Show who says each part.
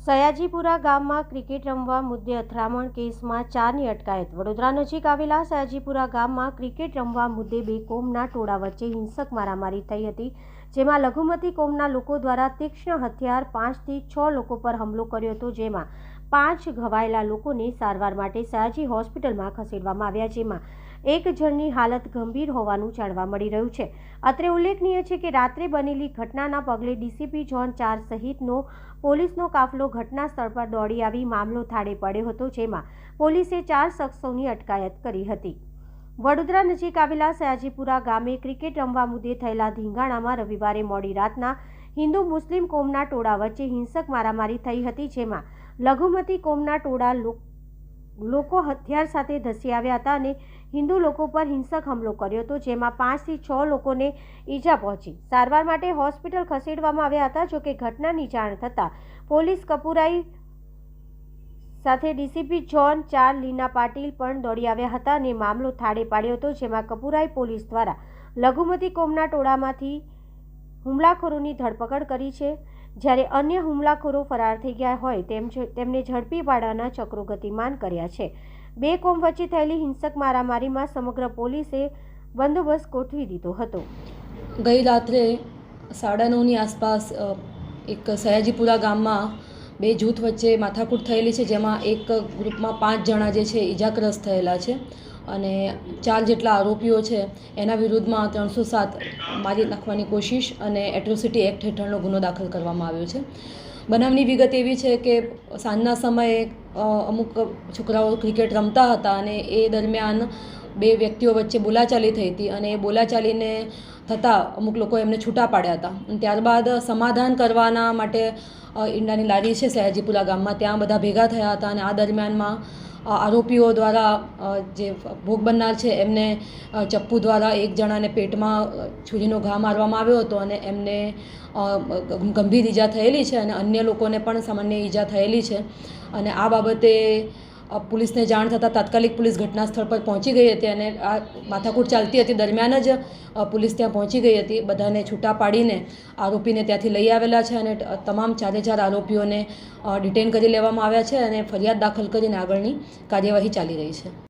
Speaker 1: સયાજીપુરા ગામમાં ક્રિકેટ રમવા મુદ્દે અથડામણ કેસમાં 4ની અટકાયત। વડોદરા નજીક આવેલા સયાજીપુરા ગામમાં ક્રિકેટ રમવા મુદ્દે બે કોમના ટોળા વચ્ચે હિંસક મારામારી થઈ હતી, જેમાં લઘુમતી કોમના લોકો દ્વારા તીક્ષ્ણ હથિયાર 5થી 6 લોકો પર હુમલો કર્યો હતો, જેમાં 5 ઘવાયેલા લોકોને સારવાર માટે સયાજી હોસ્પિટલમાં ખસેડવામાં આવ્યા, જેમાં એક જણની હાલત ગંભીર હોવાનું જાણવા મળી રહ્યું છે। અત્રે ઉલ્લેખનીય છે કે રાત્રે બનેલી ઘટનાના પગલે ડીસીપી ઝોન 4 સહિતનો પોલીસનો કાફલો ઘટના સ્થળ પર દોડી આવી મામલો થાળે પડ્યો હતો, જેમાં પોલીસે 4 શખ્સોની અટકાયત કરી હતી। વડોદરા નજીક આવેલા સયાજીપુરા ગામે ક્રિકેટ રમવા મુદ્દે થયેલા ધીંગાણામાં રવિવારે મોડી રાતના હિન્દુ મુસ્લિમ કોમના ટોળા વચ્ચે હિંસક મારામારી થઈ હતી, જેમાં લઘુમતી કોમના ટોળા લોકો હથિયાર સાથે ધસી આવ્યા હતા અને હિન્દુ લોકો પર હિંસક હુમલો કર્યો હતો, જેમાં 5થી 6 લોકોને ઈજા પહોંચી સારવાર માટે હોસ્પિટલ ખસેડવામાં આવ્યા હતા। જોકે ઘટનાની જાણ થતાં પોલીસ કપુરાઈ સાથે ડીસીપી ઝોન 4 લીના પાટીલ પણ દોડી આવ્યા હતા અને મામલો થાળે પાડ્યો હતો, જેમાં કપુરાઈ પોલીસ દ્વારા લઘુમતી કોમના ટોળામાંથી હુમલાખોરોની ધરપકડ કરી છે, જ્યારે અન્ય હુમલાખોરો ફરાર થઈ ગયા હોય તેમને ઝડપી પાડવાના ચક્રો ગતિમાન કર્યા છે। બે કોમ વચ્ચે થયેલી હિંસક મારામારીમાં સમગ્ર પોલીસે બંદોબસ્ત ગોઠવી દીધો હતો।
Speaker 2: ગઈ રાત્રે 9:30ની આસપાસ એક સયાજીપુરા ગામમાં બે જૂથ વચ્ચે માથાકૂટ થયેલી છે, જેમાં એક ગ્રુપમાં 5 જણા જે છે ઈજાગ્રસ્ત થયેલા છે અને 4 જેટલા આરોપીઓ છે એના વિરુદ્ધમાં 307 મારી નાખવાની કોશિશ અને એટ્રોસિટી એક્ટ હેઠળનો ગુનો દાખલ કરવામાં આવ્યો છે। બનાવની વિગત એવી છે કે સાંજના સમયે અમુક છોકરાઓ ક્રિકેટ રમતા હતા અને એ દરમિયાન બે વ્યક્તિઓ વચ્ચે બોલાચાલી થઈ હતી અને એ બોલાચાલીને થતાં અમુક લોકો એમને છૂટા પાડ્યા હતા અને ત્યારબાદ સમાધાન કરવાના માટે ઈંડાની લારી છે સયાજીપુરા ગામમાં, ત્યાં બધા ભેગા થયા હતા અને આ દરમિયાનમાં આરોપીઓ દ્વારા જે ભોગ બનનાર છે એમને ચપ્પુ દ્વારા એક જણાને પેટમાં છુરીનો ઘા મારવામાં આવ્યો હતો અને એમને ગંભીર ઈજા થયેલી છે અને અન્ય લોકોને પણ સામાન્ય ઈજા થયેલી છે અને આ બાબતે પોલીસને જાણ થતાં તાત્કાલિક પોલીસ ઘટના સ્થળ પર પહોંચી ગઈ હતી અને આ માથાકૂટ ચાલતી હતી દરમિયાન જ પોલીસ ત્યાં પહોંચી ગઈ હતી। બધાને છૂટા પાડીને આરોપીને ત્યાંથી લઈ આવેલા છે અને તમામ 4 આરોપીઓને ડિટેન કરી લેવામાં આવ્યા છે અને ફરિયાદ દાખલ કરીને આગળની કાર્યવાહી ચાલી રહી છે।